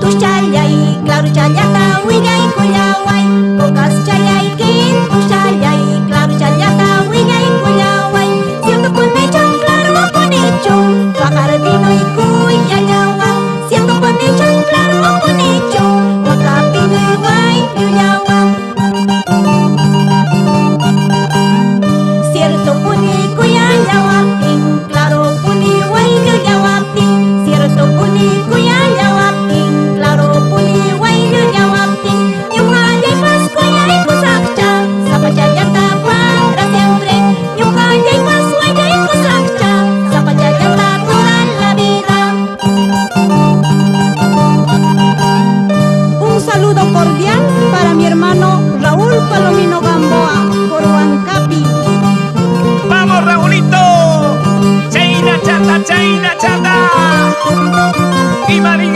tus chayay, claro chayata, wigay kuyaway, kokas chayay kin, tus chayay, claro chayata, wigay kuyaway, siendo punichon, claro punichon, pakardino y kuyayawang, siendo punichon, claro punichon, wakapino y way, yuyawang. Cierto puni kuyayawang, claro puni way yuyawang, cierto puni kuyayawang, claro puni way yuyawang, yung ayay pas kuyay kusakcha, sa pachayata para siempre, yung ayay pas kuyay kusakcha, sa pachayata toda la vida. Un saludo cordial para mi hermano Raúl Palomino Gamboa, por Huancapi. ¡Vamos, Raulito! ¡Chaina chata, chaina chata! ¡Y María!